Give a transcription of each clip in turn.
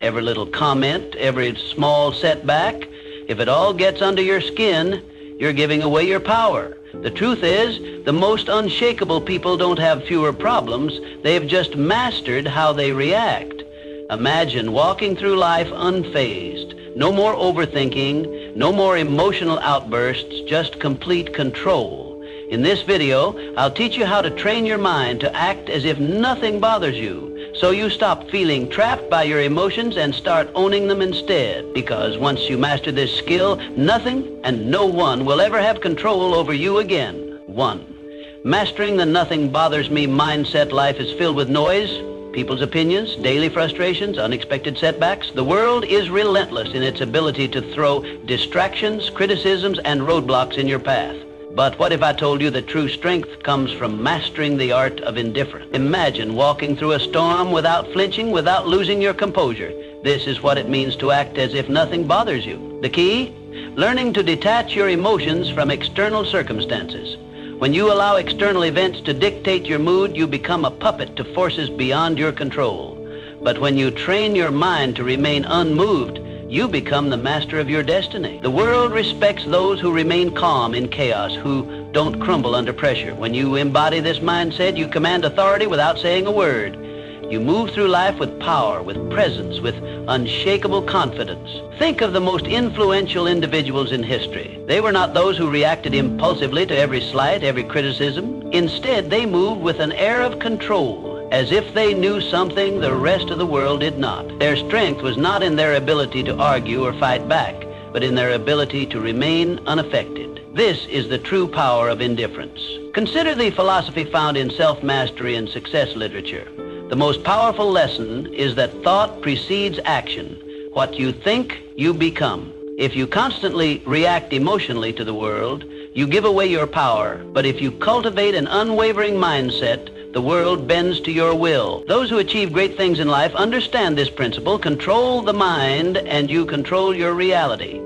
every little comment, every small setback, if it all gets under your skin, you're giving away your power. The truth is, the most unshakable people don't have fewer problems. They've just mastered how they react. Imagine walking through life unfazed. No more overthinking, no more emotional outbursts, just complete control. In this video, I'll teach you how to train your mind to act as if nothing bothers you, so you stop feeling trapped by your emotions and start owning them instead. Because once you master this skill, nothing and no one will ever have control over you again. 1. Mastering the nothing bothers me mindset. Life is filled with noise, people's opinions, daily frustrations, unexpected setbacks. The world is relentless in its ability to throw distractions, criticisms, and roadblocks in your path. But what if I told you that true strength comes from mastering the art of indifference? Imagine walking through a storm without flinching, without losing your composure. This is what it means to act as if nothing bothers you. The key? Learning to detach your emotions from external circumstances. When you allow external events to dictate your mood, you become a puppet to forces beyond your control. But when you train your mind to remain unmoved, you become the master of your destiny. The world respects those who remain calm in chaos, who don't crumble under pressure. When you embody this mindset, you command authority without saying a word. You move through life with power, with presence, with unshakable confidence. Think of the most influential individuals in history. They were not those who reacted impulsively to every slight, every criticism. Instead, they moved with an air of control, as if they knew something the rest of the world did not. Their strength was not in their ability to argue or fight back, but in their ability to remain unaffected. This is the true power of indifference. Consider the philosophy found in self-mastery and success literature. The most powerful lesson is that thought precedes action. What you think, you become. If you constantly react emotionally to the world, you give away your power. But if you cultivate an unwavering mindset, the world bends to your will. Those who achieve great things in life understand this principle. Control the mind and you control your reality.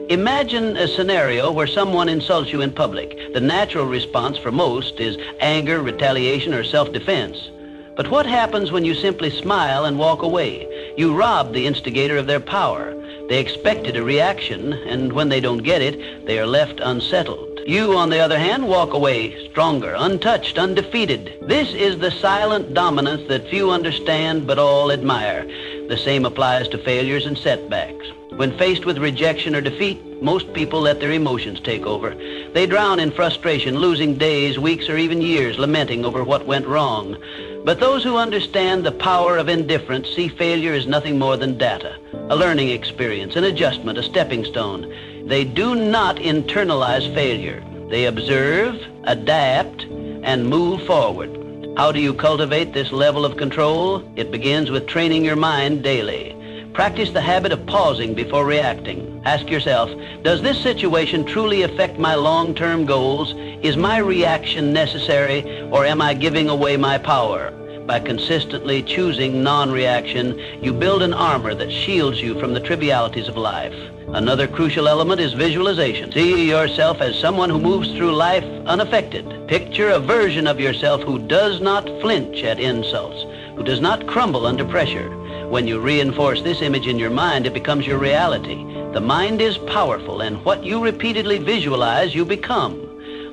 Imagine a scenario where someone insults you in public. The natural response for most is anger, retaliation, or self-defense. But what happens when you simply smile and walk away? You rob the instigator of their power. They expected a reaction, and when they don't get it, they are left unsettled. You, on the other hand, walk away stronger, untouched, undefeated. This is the silent dominance that few understand but all admire. The same applies to failures and setbacks. When faced with rejection or defeat, most people let their emotions take over. They drown in frustration, losing days, weeks, or even years lamenting over what went wrong. But those who understand the power of indifference see failure as nothing more than data, a learning experience, an adjustment, a stepping stone. They do not internalize failure. They observe, adapt, and move forward. How do you cultivate this level of control? It begins with training your mind daily. Practice the habit of pausing before reacting. Ask yourself, does this situation truly affect my long-term goals? Is my reaction necessary, or am I giving away my power? By consistently choosing non-reaction, you build an armor that shields you from the trivialities of life. Another crucial element is visualization. See yourself as someone who moves through life unaffected. Picture a version of yourself who does not flinch at insults, who does not crumble under pressure. When you reinforce this image in your mind, it becomes your reality. The mind is powerful, and what you repeatedly visualize, you become.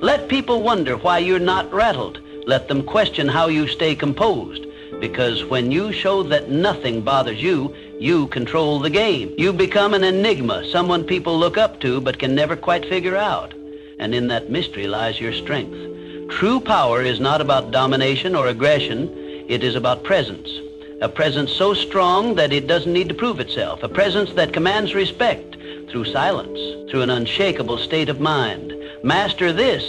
Let people wonder why you're not rattled. Let them question how you stay composed. Because when you show that nothing bothers you, you control the game. You become an enigma, someone people look up to but can never quite figure out. And in that mystery lies your strength. True power is not about domination or aggression. It is about presence. A presence so strong that it doesn't need to prove itself. A presence that commands respect through silence, through an unshakable state of mind. Master this,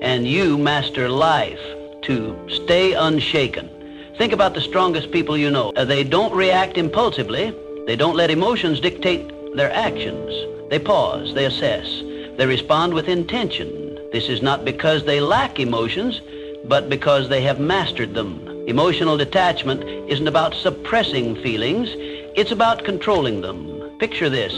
and you master life. To stay unshaken. Think about the strongest people you know. They don't react impulsively. They don't let emotions dictate their actions. They pause, they assess, they respond with intention. This is not because they lack emotions, but because they have mastered them. Emotional detachment isn't about suppressing feelings, it's about controlling them. Picture this.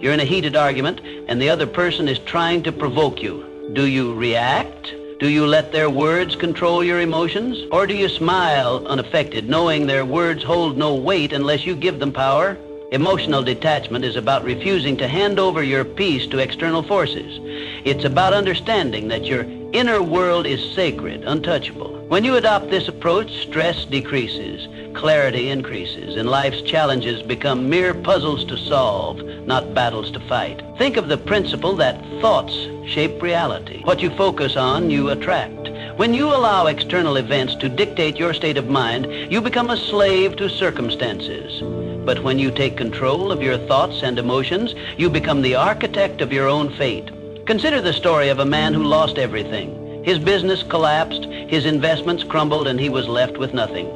You're in a heated argument and the other person is trying to provoke you. Do you react Do you let their words control your emotions? Or do you smile unaffected, knowing their words hold no weight unless you give them power? Emotional detachment is about refusing to hand over your peace to external forces. It's about understanding that your inner world is sacred, untouchable. When you adopt this approach, stress decreases, clarity increases, and life's challenges become mere puzzles to solve, not battles to fight. Think of the principle that thoughts shape reality. What you focus on, you attract. When you allow external events to dictate your state of mind, you become a slave to circumstances. But when you take control of your thoughts and emotions, you become the architect of your own fate. Consider the story of a man who lost everything. His business collapsed, his investments crumbled, and he was left with nothing.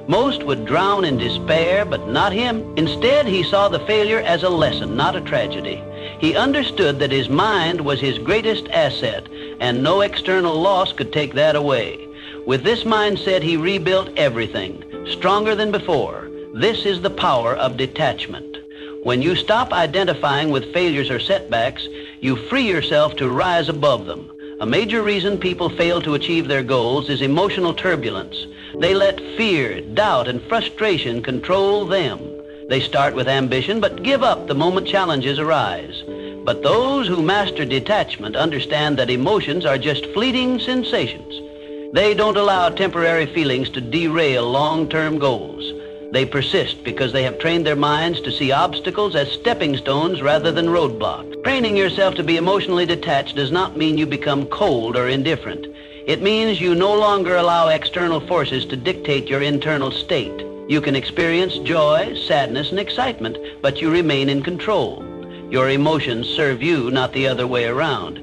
Most would drown in despair, but not him. Instead, he saw the failure as a lesson, not a tragedy. He understood that his mind was his greatest asset, and no external loss could take that away. With this mindset, he rebuilt everything, stronger than before. This is the power of detachment. When you stop identifying with failures or setbacks, you free yourself to rise above them. A major reason people fail to achieve their goals is emotional turbulence. They let fear, doubt, and frustration control them. They start with ambition, but give up the moment challenges arise. But those who master detachment understand that emotions are just fleeting sensations. They don't allow temporary feelings to derail long-term goals. They persist because they have trained their minds to see obstacles as stepping stones rather than roadblocks. Training yourself to be emotionally detached does not mean you become cold or indifferent. It means you no longer allow external forces to dictate your internal state. You can experience joy, sadness, and excitement, but you remain in control. Your emotions serve you, not the other way around.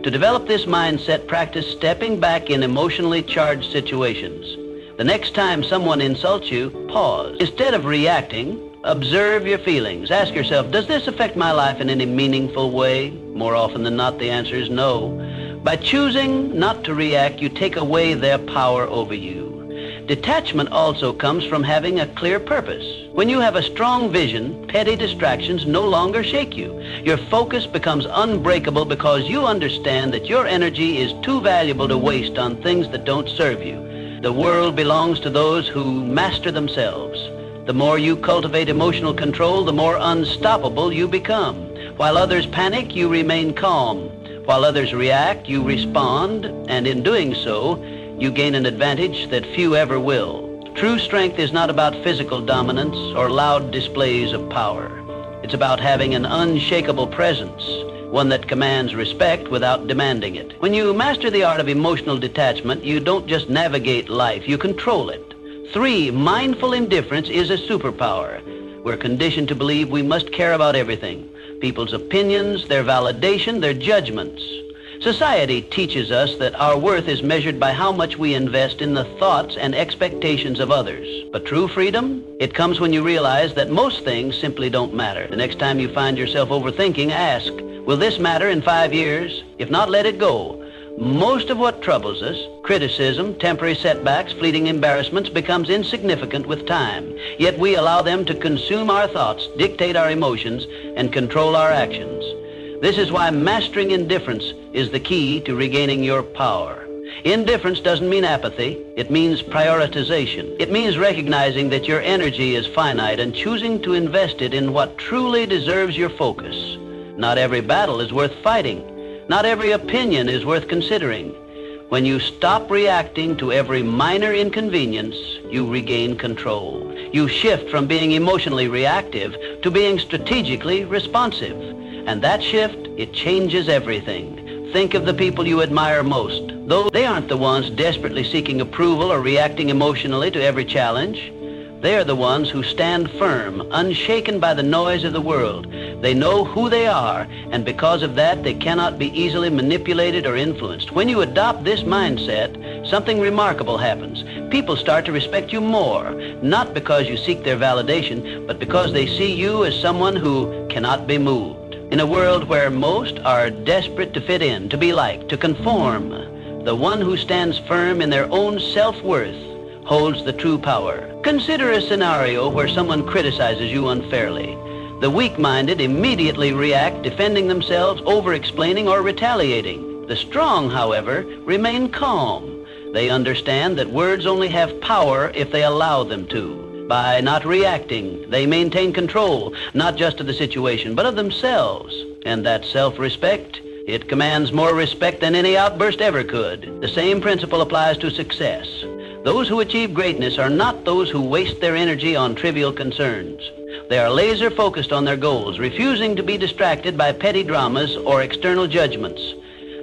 To develop this mindset, practice stepping back in emotionally charged situations. The next time someone insults you, pause. Instead of reacting, observe your feelings. Ask yourself, does this affect my life in any meaningful way? More often than not, the answer is no. By choosing not to react, you take away their power over you. Detachment also comes from having a clear purpose. When you have a strong vision, petty distractions no longer shake you. Your focus becomes unbreakable because you understand that your energy is too valuable to waste on things that don't serve you. The world belongs to those who master themselves. The more you cultivate emotional control, the more unstoppable you become. While others panic, you remain calm. While others react, you respond, and in doing so, you gain an advantage that few ever will. True strength is not about physical dominance or loud displays of power. It's about having an unshakable presence, one that commands respect without demanding it. When you master the art of emotional detachment, you don't just navigate life, you control it. 3, mindful indifference is a superpower. We're conditioned to believe we must care about everything. People's opinions, their validation, their judgments. Society teaches us that our worth is measured by how much we invest in the thoughts and expectations of others. But true freedom, it comes when you realize that most things simply don't matter. The next time you find yourself overthinking, ask, will this matter in 5 years? If not, let it go. Most of what troubles us, criticism, temporary setbacks, fleeting embarrassments, becomes insignificant with time. Yet we allow them to consume our thoughts, dictate our emotions, and control our actions. This is why mastering indifference is the key to regaining your power. Indifference doesn't mean apathy. It means prioritization. It means recognizing that your energy is finite and choosing to invest it in what truly deserves your focus. Not every battle is worth fighting. Not every opinion is worth considering. When you stop reacting to every minor inconvenience, you regain control. You shift from being emotionally reactive to being strategically responsive. And that shift, it changes everything. Think of the people you admire most. Though they aren't the ones desperately seeking approval or reacting emotionally to every challenge. They are the ones who stand firm, unshaken by the noise of the world. They know who they are, and because of that, they cannot be easily manipulated or influenced. When you adopt this mindset, something remarkable happens. People start to respect you more, not because you seek their validation, but because they see you as someone who cannot be moved. In a world where most are desperate to fit in, to be liked, to conform, the one who stands firm in their own self-worth holds the true power. Consider a scenario where someone criticizes you unfairly. The weak-minded immediately react, defending themselves, over-explaining, or retaliating. The strong, however, remain calm. They understand that words only have power if they allow them to. By not reacting, they maintain control, not just of the situation, but of themselves. And that self-respect, it commands more respect than any outburst ever could. The same principle applies to success. Those who achieve greatness are not those who waste their energy on trivial concerns. They are laser focused on their goals, refusing to be distracted by petty dramas or external judgments.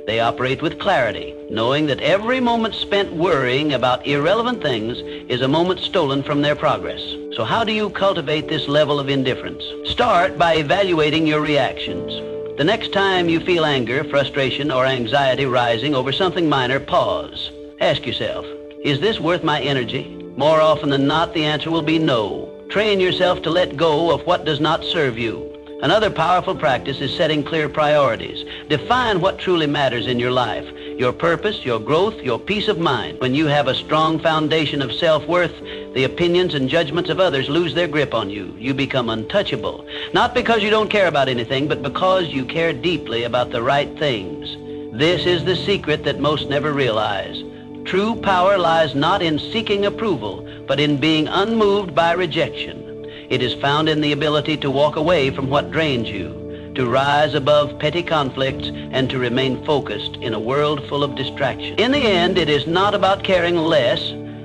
They operate with clarity, knowing that every moment spent worrying about irrelevant things is a moment stolen from their progress. So how do you cultivate this level of indifference? Start by evaluating your reactions. The next time you feel anger, frustration, or anxiety rising over something minor, pause. Ask yourself, is this worth my energy? More often than not, the answer will be no. Train yourself to let go of what does not serve you. Another powerful practice is setting clear priorities. Define what truly matters in your life, your purpose, your growth, your peace of mind. When you have a strong foundation of self-worth, the opinions and judgments of others lose their grip on you. You become untouchable, not because you don't care about anything, but because you care deeply about the right things. This is the secret that most never realize. True power lies not in seeking approval, but in being unmoved by rejection. It is found in the ability to walk away from what drains you, to rise above petty conflicts, and to remain focused in a world full of distraction. In the end, it is not about caring less,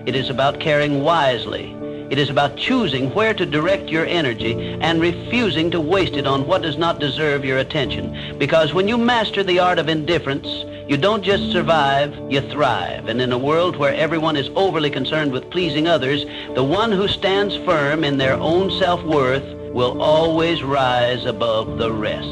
it is about caring wisely. It is about choosing where to direct your energy and refusing to waste it on what does not deserve your attention. Because when you master the art of indifference, you don't just survive, you thrive. And in a world where everyone is overly concerned with pleasing others, the one who stands firm in their own self-worth will always rise above the rest.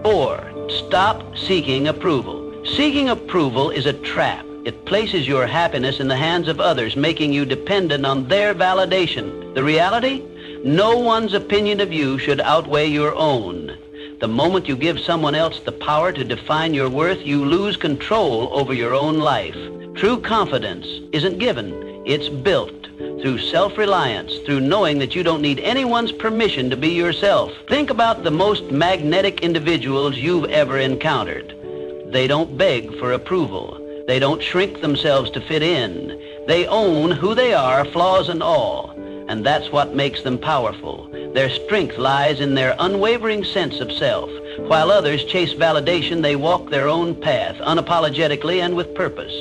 4, stop seeking approval. Seeking approval is a trap. It places your happiness in the hands of others, making you dependent on their validation. The reality? No one's opinion of you should outweigh your own. The moment you give someone else the power to define your worth, you lose control over your own life. True confidence isn't given, it's built through self-reliance, through knowing that you don't need anyone's permission to be yourself. Think about the most magnetic individuals you've ever encountered. They don't beg for approval. They don't shrink themselves to fit in. They own who they are, flaws and all. And that's what makes them powerful. Their strength lies in their unwavering sense of self. While others chase validation, they walk their own path, unapologetically and with purpose.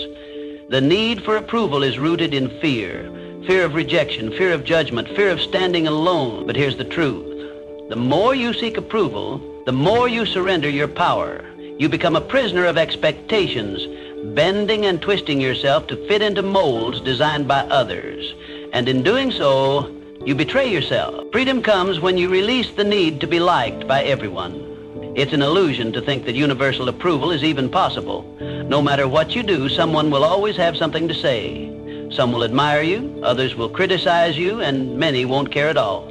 The need for approval is rooted in fear. Fear of rejection, fear of judgment, fear of standing alone. But here's the truth. The more you seek approval, the more you surrender your power. You become a prisoner of expectations, bending and twisting yourself to fit into molds designed by others. And in doing so, you betray yourself. Freedom comes when you release the need to be liked by everyone. It's an illusion to think that universal approval is even possible. No matter what you do, someone will always have something to say. Some will admire you, others will criticize you, and many won't care at all.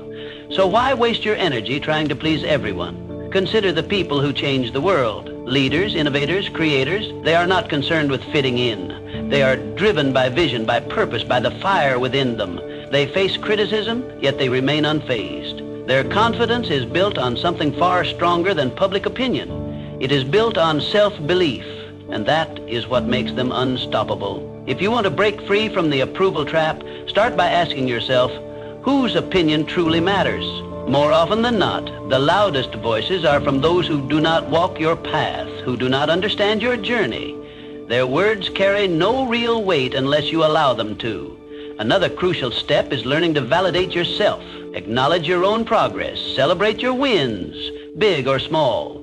So why waste your energy trying to please everyone? Consider the people who change the world. Leaders, innovators, creators, they are not concerned with fitting in. They are driven by vision, by purpose, by the fire within them. They face criticism, yet they remain unfazed. Their confidence is built on something far stronger than public opinion. It is built on self-belief, and that is what makes them unstoppable. If you want to break free from the approval trap, start by asking yourself, whose opinion truly matters? More often than not, the loudest voices are from those who do not walk your path, who do not understand your journey. Their words carry no real weight unless you allow them to. Another crucial step is learning to validate yourself. Acknowledge your own progress. Celebrate your wins, big or small.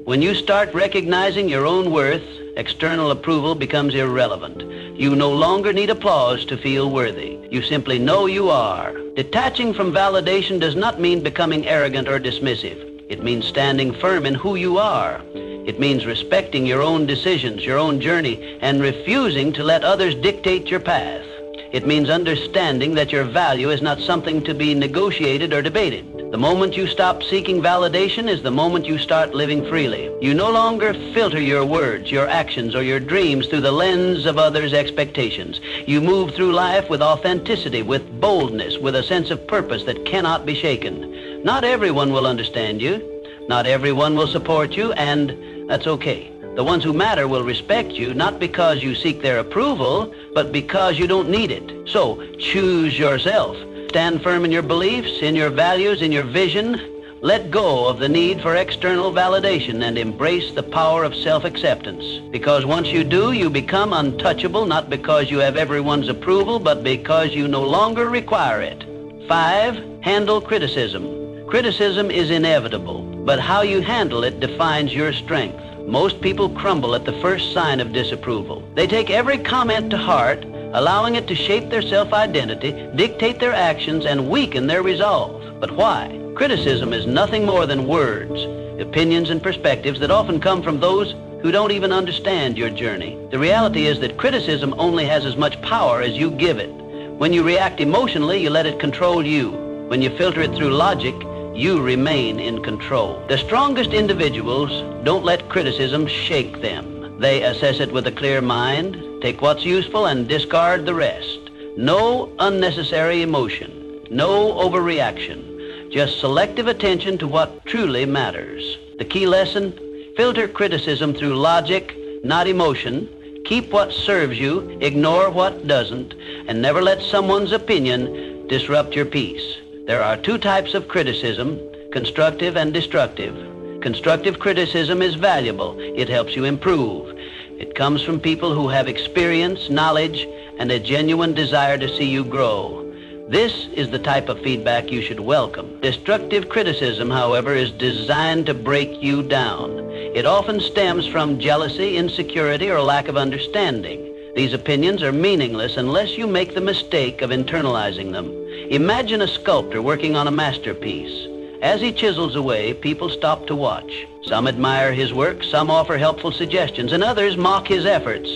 When you start recognizing your own worth, external approval becomes irrelevant. You no longer need applause to feel worthy. You simply know you are. Detaching from validation does not mean becoming arrogant or dismissive. It means standing firm in who you are. It means respecting your own decisions, your own journey, and refusing to let others dictate your path. It means understanding that your value is not something to be negotiated or debated. The moment you stop seeking validation is the moment you start living freely. You no longer filter your words, your actions, or your dreams through the lens of others' expectations. You move through life with authenticity, with boldness, with a sense of purpose that cannot be shaken. Not everyone will understand you. Not everyone will support you, and that's okay. The ones who matter will respect you, not because you seek their approval, but because you don't need it. So, choose yourself. Stand firm in your beliefs, in your values, in your vision. Let go of the need for external validation and embrace the power of self-acceptance. Because once you do, you become untouchable, not because you have everyone's approval, but because you no longer require it. 5, handle criticism. Criticism is inevitable, but how you handle it defines your strength. Most people crumble at the first sign of disapproval. They take every comment to heart, allowing it to shape their self-identity, dictate their actions, and weaken their resolve. But why? Criticism is nothing more than words, opinions, and perspectives that often come from those who don't even understand your journey. The reality is that criticism only has as much power as you give it. When you react emotionally, you let it control you. When you filter it through logic, you remain in control. The strongest individuals don't let criticism shake them. They assess it with a clear mind, take what's useful, and discard the rest. No unnecessary emotion, no overreaction. Just selective attention to what truly matters. The key lesson, filter criticism through logic, not emotion. Keep what serves you, ignore what doesn't, and never let someone's opinion disrupt your peace. There are 2 types of criticism, constructive and destructive. Constructive criticism is valuable. It helps you improve. It comes from people who have experience, knowledge, and a genuine desire to see you grow. This is the type of feedback you should welcome. Destructive criticism, however, is designed to break you down. It often stems from jealousy, insecurity, or lack of understanding. These opinions are meaningless unless you make the mistake of internalizing them. Imagine a sculptor working on a masterpiece. As he chisels away, people stop to watch. Some admire his work, some offer helpful suggestions, and others mock his efforts.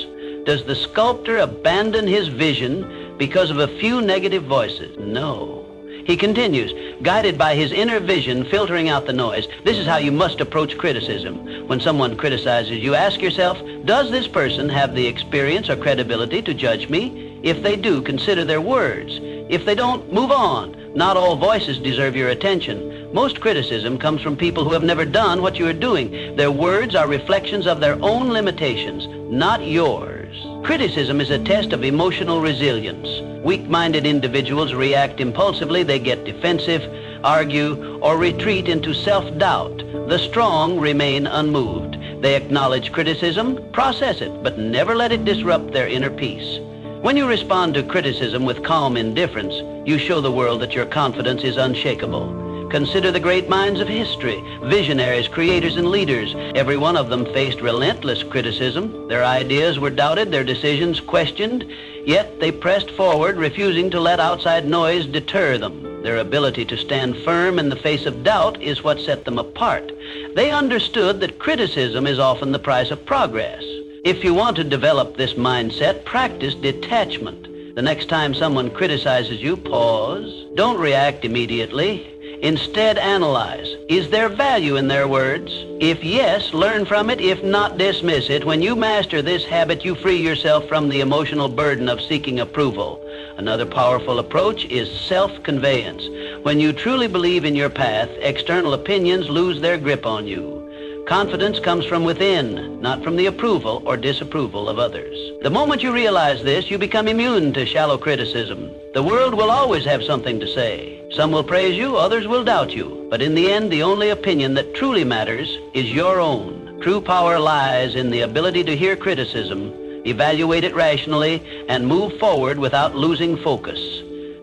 Does the sculptor abandon his vision because of a few negative voices? No. He continues, guided by his inner vision, filtering out the noise. This is how you must approach criticism. When someone criticizes you, ask yourself, does this person have the experience or credibility to judge me? If they do, consider their words. If they don't, move on. Not all voices deserve your attention. Most criticism comes from people who have never done what you are doing. Their words are reflections of their own limitations, not yours. Criticism is a test of emotional resilience. Weak-minded individuals react impulsively. They get defensive, argue, or retreat into self-doubt. The strong remain unmoved. They acknowledge criticism, process it, but never let it disrupt their inner peace. When you respond to criticism with calm indifference, you show the world that your confidence is unshakable. Consider the great minds of history, visionaries, creators, and leaders. Every one of them faced relentless criticism. Their ideas were doubted, their decisions questioned, yet they pressed forward, refusing to let outside noise deter them. Their ability to stand firm in the face of doubt is what set them apart. They understood that criticism is often the price of progress. If you want to develop this mindset, practice detachment. The next time someone criticizes you, pause. Don't react immediately. Instead, analyze. Is there value in their words? If yes, learn from it. If not, dismiss it. When you master this habit, you free yourself from the emotional burden of seeking approval. Another powerful approach is self-conveyance. When you truly believe in your path, external opinions lose their grip on you. Confidence comes from within, not from the approval or disapproval of others. The moment you realize this, you become immune to shallow criticism. The world will always have something to say. Some will praise you, others will doubt you. But in the end, the only opinion that truly matters is your own. True power lies in the ability to hear criticism, evaluate it rationally, and move forward without losing focus.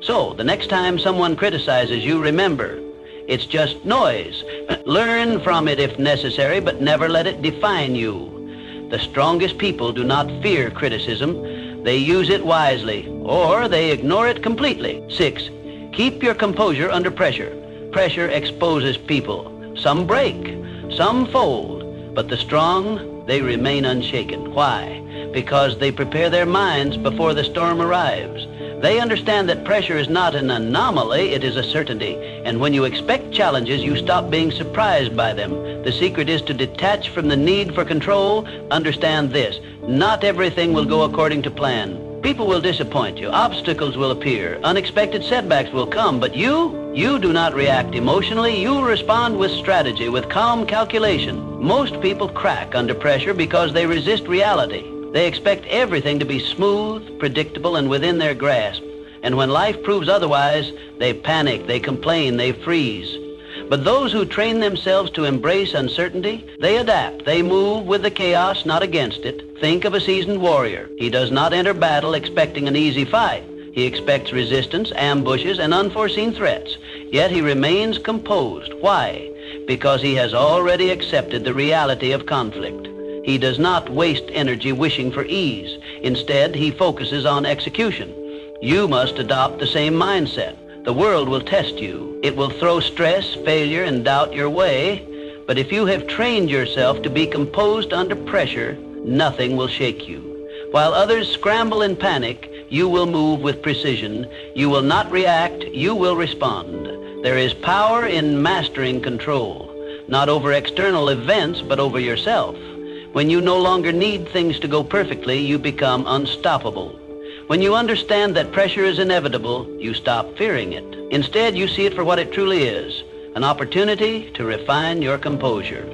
So, the next time someone criticizes you, remember, it's just noise. Learn from it if necessary, but never let it define you. The strongest people do not fear criticism. They use it wisely, or they ignore it completely. 6, keep your composure under pressure. Pressure exposes people. Some break, some fold, but the strong, they remain unshaken. Why? Because they prepare their minds before the storm arrives. They understand that pressure is not an anomaly, it is a certainty. And when you expect challenges, you stop being surprised by them. The secret is to detach from the need for control. Understand this: not everything will go according to plan. People will disappoint you. Obstacles will appear. Unexpected setbacks will come. But you do not react emotionally. You respond with strategy, with calm calculation. Most people crack under pressure because they resist reality. They expect everything to be smooth, predictable, and within their grasp. And when life proves otherwise, they panic, they complain, they freeze. But those who train themselves to embrace uncertainty, they adapt. They move with the chaos, not against it. Think of a seasoned warrior. He does not enter battle expecting an easy fight. He expects resistance, ambushes, and unforeseen threats. Yet he remains composed. Why? Because he has already accepted the reality of conflict. He does not waste energy wishing for ease. Instead, he focuses on execution. You must adopt the same mindset. The world will test you. It will throw stress, failure, and doubt your way. But if you have trained yourself to be composed under pressure, nothing will shake you. While others scramble in panic, you will move with precision. You will not react, you will respond. There is power in mastering control, not over external events, but over yourself. When you no longer need things to go perfectly, you become unstoppable. When you understand that pressure is inevitable, you stop fearing it. Instead, you see it for what it truly is, an opportunity to refine your composure.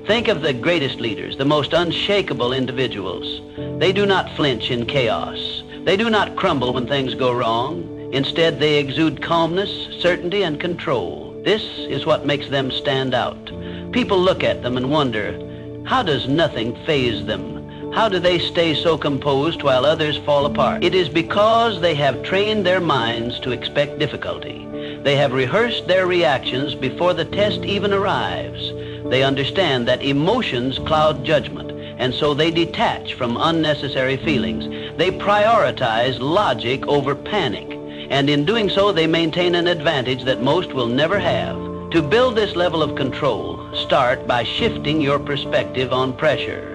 Think of the greatest leaders, the most unshakable individuals. They do not flinch in chaos. They do not crumble when things go wrong. Instead, they exude calmness, certainty, and control. This is what makes them stand out. People look at them and wonder, how does nothing faze them? How do they stay so composed while others fall apart? It is because they have trained their minds to expect difficulty. They have rehearsed their reactions before the test even arrives. They understand that emotions cloud judgment, and so they detach from unnecessary feelings. They prioritize logic over panic, and in doing so, they maintain an advantage that most will never have. To build this level of control, start by shifting your perspective on pressure.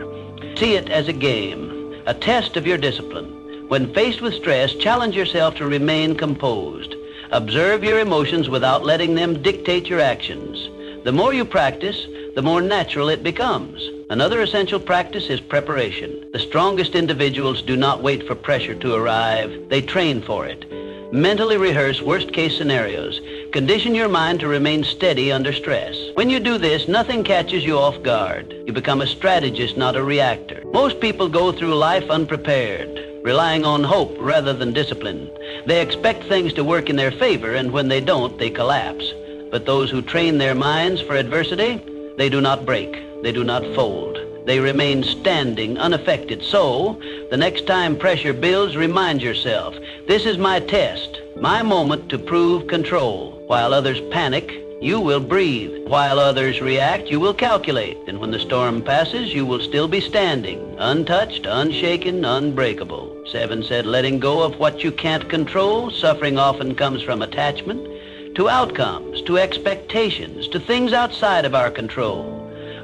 See it as a game, a test of your discipline. When faced with stress, challenge yourself to remain composed. Observe your emotions without letting them dictate your actions. The more you practice, the more natural it becomes. Another essential practice is preparation. The strongest individuals do not wait for pressure to arrive. They train for it. Mentally rehearse worst-case scenarios. Condition your mind to remain steady under stress. When you do this, nothing catches you off guard. You become a strategist, not a reactor. Most people go through life unprepared, relying on hope rather than discipline. They expect things to work in their favor, and when they don't, they collapse. But those who train their minds for adversity, they do not break. They do not fold. They remain standing, unaffected. So, the next time pressure builds, remind yourself, this is my test, my moment to prove control. While others panic, you will breathe. While others react, you will calculate. And when the storm passes, you will still be standing, untouched, unshaken, unbreakable. 7 said, letting go of what you can't control. Suffering often comes from attachment to outcomes, to expectations, to things outside of our control.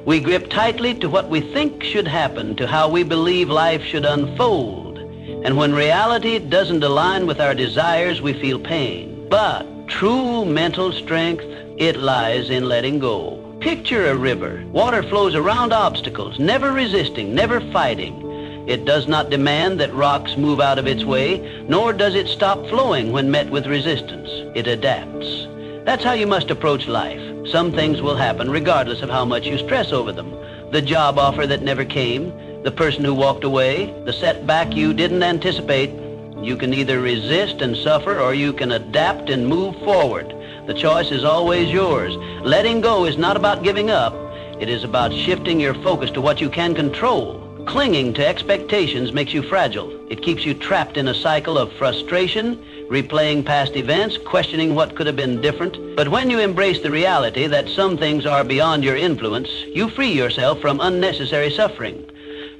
We grip tightly to what we think should happen, to how we believe life should unfold. And when reality doesn't align with our desires, we feel pain. But true mental strength, it lies in letting go. Picture a river. Water flows around obstacles, never resisting, never fighting. It does not demand that rocks move out of its way, nor does it stop flowing when met with resistance. It adapts. That's how you must approach life. Some things will happen regardless of how much you stress over them. The job offer that never came, the person who walked away, the setback you didn't anticipate. You can either resist and suffer, or you can adapt and move forward. The choice is always yours. Letting go is not about giving up. It is about shifting your focus to what you can control. Clinging to expectations makes you fragile. It keeps you trapped in a cycle of frustration, replaying past events, questioning what could have been different. But when you embrace the reality that some things are beyond your influence, you free yourself from unnecessary suffering.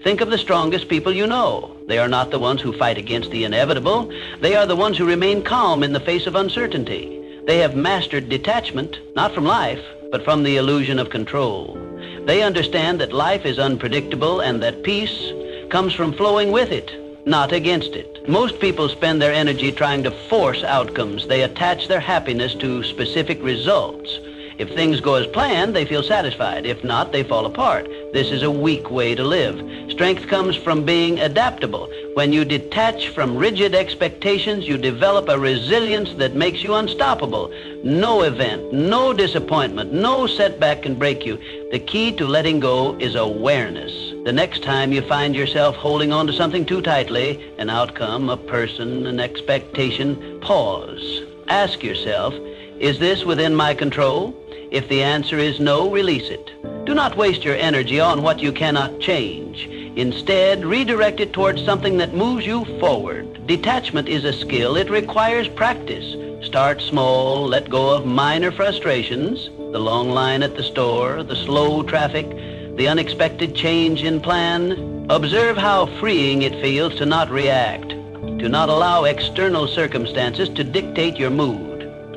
Think of the strongest people you know. They are not the ones who fight against the inevitable. They are the ones who remain calm in the face of uncertainty. They have mastered detachment, not from life, but from the illusion of control. They understand that life is unpredictable and that peace comes from flowing with it, not against it. Most people spend their energy trying to force outcomes. They attach their happiness to specific results. If things go as planned, they feel satisfied. If not, they fall apart. This is a weak way to live. Strength comes from being adaptable. When you detach from rigid expectations, you develop a resilience that makes you unstoppable. No event, no disappointment, no setback can break you. The key to letting go is awareness. The next time you find yourself holding on to something too tightly, an outcome, a person, an expectation, pause. Ask yourself, is this within my control? If the answer is no, release it. Do not waste your energy on what you cannot change. Instead, redirect it towards something that moves you forward. Detachment is a skill. It requires practice. Start small, let go of minor frustrations, the long line at the store, the slow traffic, the unexpected change in plan. Observe how freeing it feels to not react, to not allow external circumstances to dictate your mood.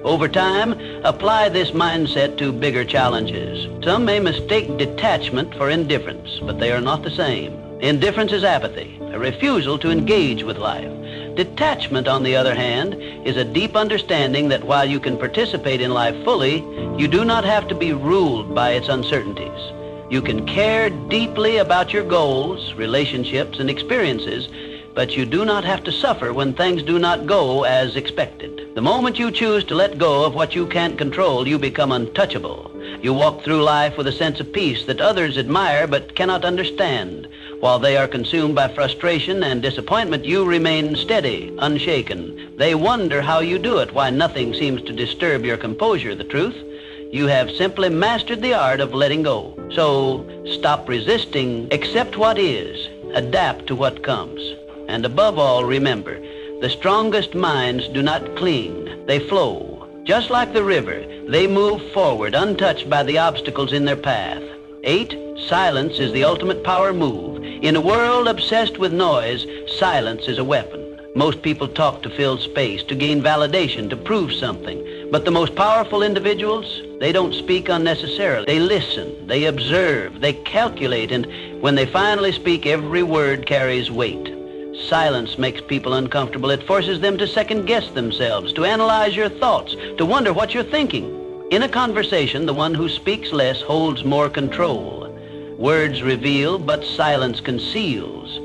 Over time, apply this mindset to bigger challenges. Some may mistake detachment for indifference, but they are not the same. Indifference is apathy, a refusal to engage with life. Detachment, on the other hand, is a deep understanding that while you can participate in life fully, you do not have to be ruled by its uncertainties. You can care deeply about your goals, relationships, and experiences, but you do not have to suffer when things do not go as expected. The moment you choose to let go of what you can't control, you become untouchable. You walk through life with a sense of peace that others admire but cannot understand. While they are consumed by frustration and disappointment, you remain steady, unshaken. They wonder how you do it, why nothing seems to disturb your composure. The truth? You have simply mastered the art of letting go. So stop resisting, accept what is, adapt to what comes. And above all, remember, the strongest minds do not cling, they flow. Just like the river, they move forward, untouched by the obstacles in their path. 8, silence is the ultimate power move. In a world obsessed with noise, silence is a weapon. Most people talk to fill space, to gain validation, to prove something. But the most powerful individuals, they don't speak unnecessarily. They listen, they observe, they calculate, and when they finally speak, every word carries weight. Silence makes people uncomfortable. It forces them to second-guess themselves, to analyze your thoughts, to wonder what you're thinking. In a conversation, the one who speaks less holds more control. Words reveal, but silence conceals.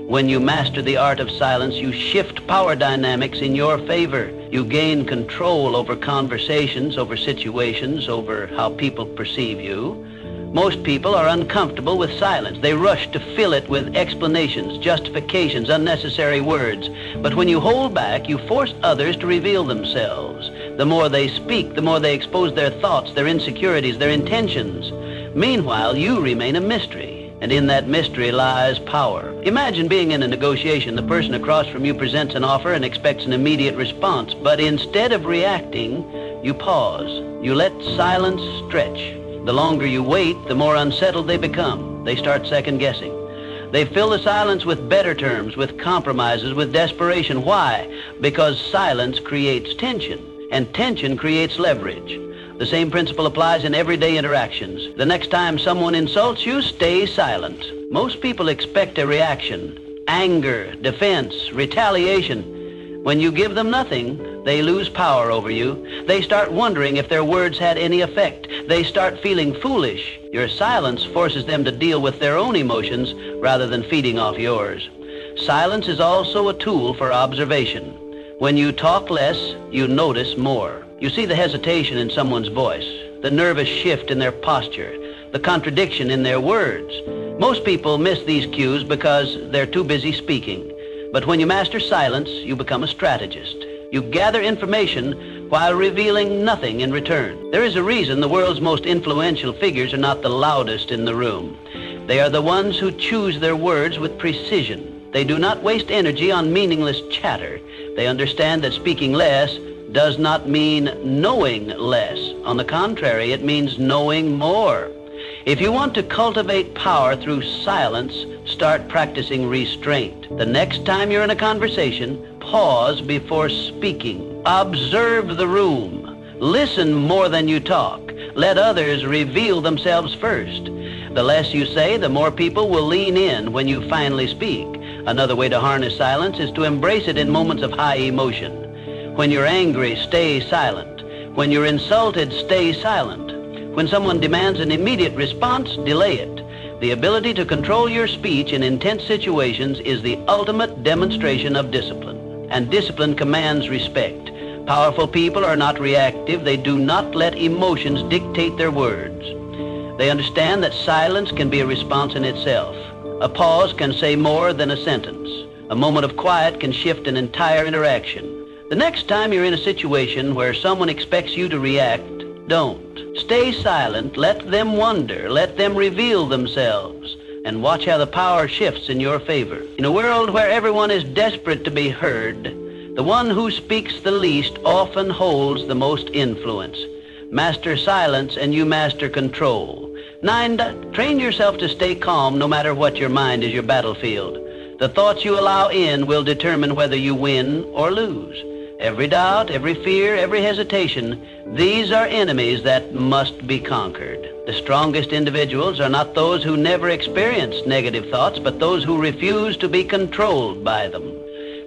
When you master the art of silence, you shift power dynamics in your favor. You gain control over conversations, over situations, over how people perceive you. Most people are uncomfortable with silence. They rush to fill it with explanations, justifications, unnecessary words. But when you hold back, you force others to reveal themselves. The more they speak, the more they expose their thoughts, their insecurities, their intentions. Meanwhile, you remain a mystery, and in that mystery lies power. Imagine being in a negotiation. The person across from you presents an offer and expects an immediate response, but instead of reacting, you pause. You let silence stretch. The longer you wait, the more unsettled they become. They start second-guessing. They fill the silence with better terms, with compromises, with desperation. Why? Because silence creates tension, and tension creates leverage. The same principle applies in everyday interactions. The next time someone insults you, stay silent. Most people expect a reaction: anger, defense, retaliation. When you give them nothing, they lose power over you. They start wondering if their words had any effect. They start feeling foolish. Your silence forces them to deal with their own emotions rather than feeding off yours. Silence is also a tool for observation. When you talk less, you notice more. You see the hesitation in someone's voice, the nervous shift in their posture, the contradiction in their words. Most people miss these cues because they're too busy speaking. But when you master silence, you become a strategist. You gather information while revealing nothing in return. There is a reason the world's most influential figures are not the loudest in the room. They are the ones who choose their words with precision. They do not waste energy on meaningless chatter. They understand that speaking less does not mean knowing less. On the contrary, it means knowing more. If you want to cultivate power through silence, start practicing restraint. The next time you're in a conversation, pause before speaking. Observe the room. Listen more than you talk. Let others reveal themselves first. The less you say, the more people will lean in when you finally speak. Another way to harness silence is to embrace it in moments of high emotion. When you're angry, stay silent. When you're insulted, stay silent. When someone demands an immediate response, delay it. The ability to control your speech in intense situations is the ultimate demonstration of discipline, and discipline commands respect. Powerful people are not reactive. They do not let emotions dictate their words. They understand that silence can be a response in itself. A pause can say more than a sentence. A moment of quiet can shift an entire interaction. The next time you're in a situation where someone expects you to react, don't. Stay silent, let them wonder, let them reveal themselves, and watch how the power shifts in your favor. In a world where everyone is desperate to be heard, the one who speaks the least often holds the most influence. Master silence and you master control. 9, train yourself to stay calm no matter what your mind is your battlefield. The thoughts you allow in will determine whether you win or lose. Every doubt, every fear, every hesitation, these are enemies that must be conquered. The strongest individuals are not those who never experience negative thoughts, but those who refuse to be controlled by them.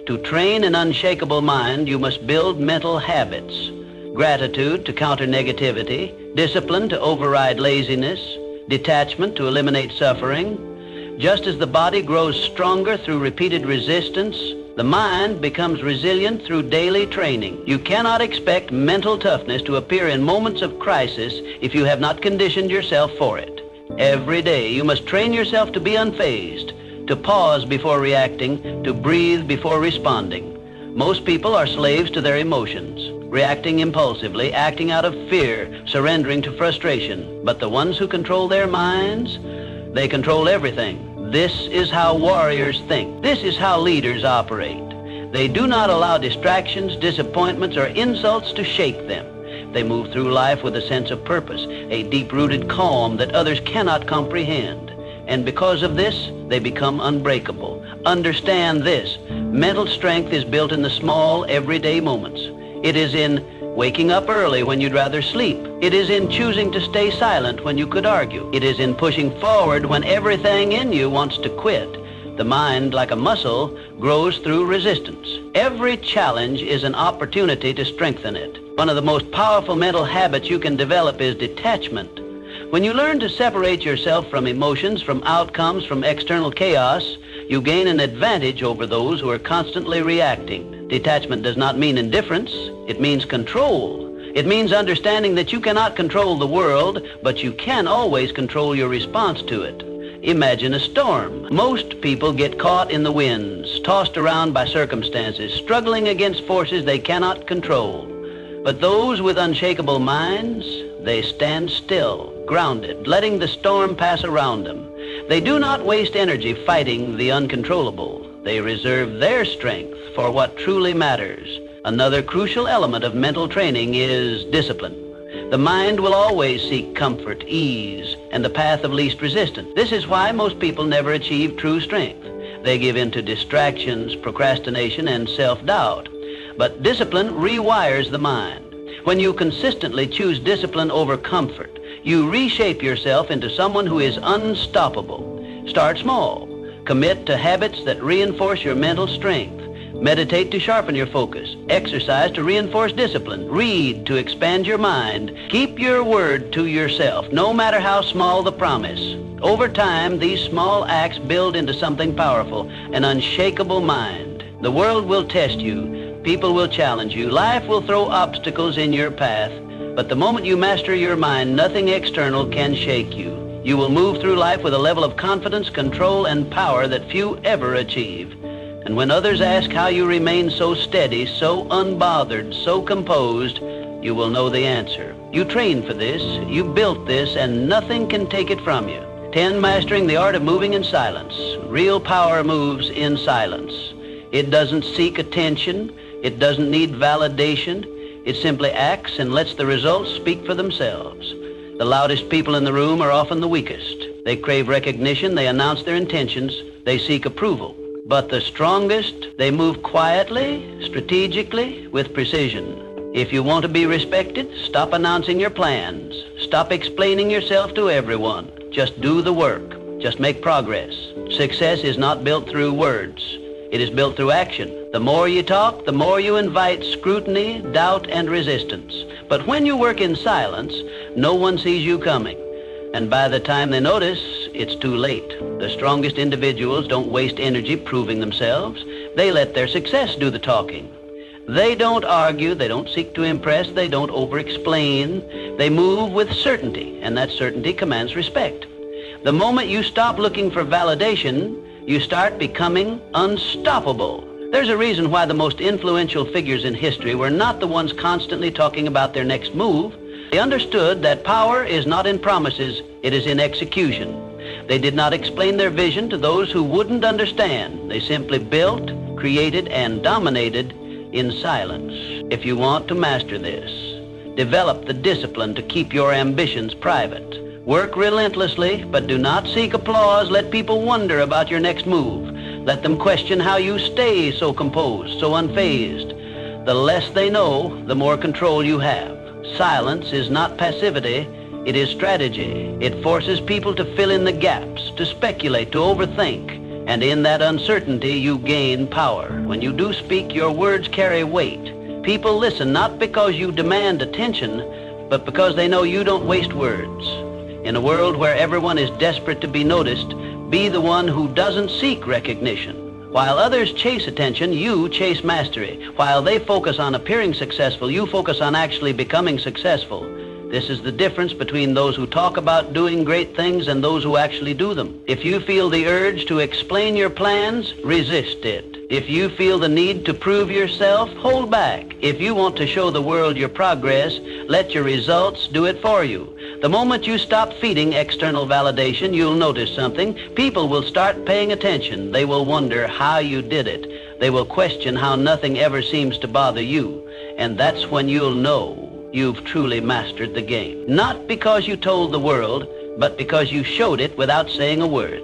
To train an unshakable mind, you must build mental habits. Gratitude to counter negativity, discipline to override laziness, detachment to eliminate suffering. Just as the body grows stronger through repeated resistance, the mind becomes resilient through daily training. You cannot expect mental toughness to appear in moments of crisis if you have not conditioned yourself for it. Every day you must train yourself to be unfazed, to pause before reacting, to breathe before responding. Most people are slaves to their emotions, reacting impulsively, acting out of fear, surrendering to frustration. But the ones who control their minds, they control everything. This is how warriors think. This is how leaders operate. They do not allow distractions, disappointments, or insults to shake them. They move through life with a sense of purpose, a deep-rooted calm that others cannot comprehend. And because of this, they become unbreakable. Understand this. Mental strength is built in the small, everyday moments. It is in waking up early when you'd rather sleep. It is in choosing to stay silent when you could argue. It is in pushing forward when everything in you wants to quit. The mind, like a muscle, grows through resistance. Every challenge is an opportunity to strengthen it. One of the most powerful mental habits you can develop is detachment. When you learn to separate yourself from emotions, from outcomes, from external chaos, you gain an advantage over those who are constantly reacting. Detachment does not mean indifference. It means control. It means understanding that you cannot control the world, but you can always control your response to it. Imagine a storm. Most people get caught in the winds, tossed around by circumstances, struggling against forces they cannot control. But those with unshakable minds, they stand still, grounded, letting the storm pass around them. They do not waste energy fighting the uncontrollable. They reserve their strength for what truly matters. Another crucial element of mental training is discipline. The mind will always seek comfort, ease, and the path of least resistance. This is why most people never achieve true strength. They give in to distractions, procrastination, and self-doubt. But discipline rewires the mind. When you consistently choose discipline over comfort, you reshape yourself into someone who is unstoppable. Start small. Commit to habits that reinforce your mental strength. Meditate to sharpen your focus. Exercise to reinforce discipline. Read to expand your mind. Keep your word to yourself, no matter how small the promise. Over time, these small acts build into something powerful, an unshakable mind. The world will test you. People will challenge you. Life will throw obstacles in your path. But the moment you master your mind, nothing external can shake you. You will move through life with a level of confidence, control, and power that few ever achieve. And when others ask how you remain so steady, so unbothered, so composed, you will know the answer. You trained for this, you built this, and nothing can take it from you. 10, mastering the art of moving in silence. Real power moves in silence. It doesn't seek attention. It doesn't need validation. It simply acts and lets the results speak for themselves. The loudest people in the room are often the weakest. They crave recognition, they announce their intentions, they seek approval. But the strongest, they move quietly, strategically, with precision. If you want to be respected, stop announcing your plans. Stop explaining yourself to everyone. Just do the work. Just make progress. Success is not built through words. It is built through action. The more you talk, the more you invite scrutiny, doubt, and resistance. But when you work in silence, no one sees you coming. And by the time they notice, it's too late. The strongest individuals don't waste energy proving themselves. They let their success do the talking. They don't argue, they don't seek to impress, they don't over-explain. They move with certainty, and that certainty commands respect. The moment you stop looking for validation, you start becoming unstoppable. There's a reason why the most influential figures in history were not the ones constantly talking about their next move. They understood that power is not in promises, it is in execution. They did not explain their vision to those who wouldn't understand. They simply built, created, and dominated in silence. If you want to master this, develop the discipline to keep your ambitions private. Work relentlessly, but do not seek applause. Let people wonder about your next move. Let them question how you stay so composed, so unfazed. The less they know, the more control you have. Silence is not passivity, it is strategy. It forces people to fill in the gaps, to speculate, to overthink. And in that uncertainty, you gain power. When you do speak, your words carry weight. People listen not because you demand attention, but because they know you don't waste words. In a world where everyone is desperate to be noticed, be the one who doesn't seek recognition. While others chase attention, you chase mastery. While they focus on appearing successful, you focus on actually becoming successful. This is the difference between those who talk about doing great things and those who actually do them. If you feel the urge to explain your plans, resist it. If you feel the need to prove yourself, hold back. If you want to show the world your progress, let your results do it for you. The moment you stop feeding external validation, you'll notice something. People will start paying attention. They will wonder how you did it. They will question how nothing ever seems to bother you. And that's when you'll know you've truly mastered the game. Not because you told the world, but because you showed it without saying a word.